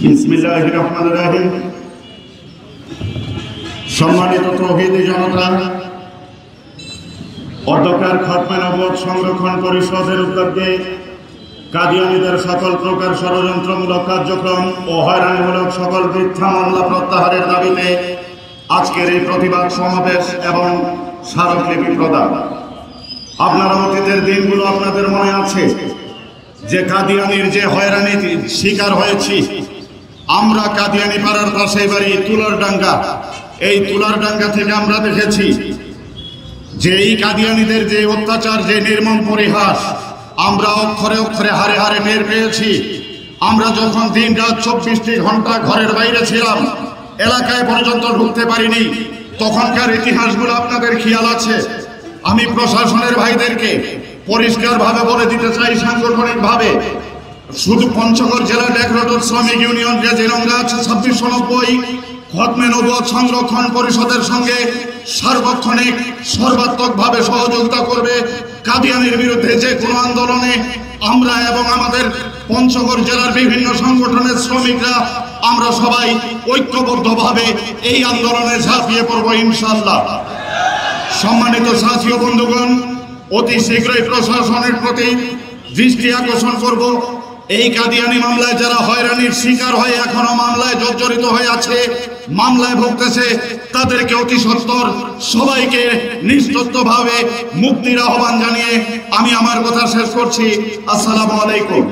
বিসমিল্লাহির রহমানির রহিম। সম্মানিত তৌহিদি জনতা, অধ্যক্ষের খতমে নবুয়ত সংরক্ষণ পরিষদের উদ্যোগে কাদিয়ানীদের সকল প্রকার ষড়যন্ত্রমূলক কার্যক্রম ও হয়রানিমূলক সকল মিথ্যা মামলা প্রত্যাহারের দাবিতে আজকের এই প্রতিবাদ সমাবেশ এবং স্মারকলিপি প্রদান। আপনারা অতীতের দিনগুলো আপনাদের মনে আছে যে কাদিয়ানীর যে হয়রানির শিকার হয়েছি আমরা। কাদিয়ানী পাড়ার পাশে বাড়ি তুলারডাঙ্গা, এই তুলারডাঙ্গা থেকে আমরা দেখেছি যে এই কাদিয়ানীদের যে অত্যাচার, যে নির্মম পরিহাস আমরা অক্ষরে অক্ষরে হারে হারে টের পেয়েছি। আমরা যখন দিন রাত 24টি ঘন্টা ঘরের বাইরে ছিলাম, এলাকায় পর্যন্ত ঢুকতে পারিনি, তখনকার ইতিহাসগুলো আপনাদের খেয়াল আছে। আমি প্রশাসনের ভাইদেরকে পরিষ্কারভাবে বলে দিতে চাই, সাংগঠনিকভাবে শুধু পঞ্চগড় জেলা ডেকরেটর শ্রমিক ইউনিয়ন যে জেরঙ্গা আছে 2690 খতমে নবুয়ত সংরক্ষণ পরিষদের সঙ্গে সার্বক্ষণিক সর্বাত্মকভাবে সহযোগিতা করবে। কাদিয়ানীর বিরুদ্ধে যে কোনো আন্দোলনে আমরা এবং আমাদের পঞ্চগড় জেলার বিভিন্ন সংগঠনের শ্রমিকরা আমরা সবাই ঐক্যবদ্ধভাবে এই আন্দোলনে ঝাঁপিয়ে পড়ব ইনশাআল্লাহ। সম্মানিত সাথী ও বন্ধুগণ, অতি শীঘ্রই প্রশাসনের প্রতি দৃষ্টি আকর্ষণ করব। এই কাদিয়ানী মামলায় যারা হয়রানির শিকার হয়ে এখনো মামলায় জর্জরিত হয়ে আছে, মামলায় ভুগতেছে, তাদেরকে অতি সত্বর সবাইকে নিঃশর্তভাবে মুক্তির আহ্বান জানিয়ে আমি আমার কথা শেষ করছি। আসসালামু আলাইকুম।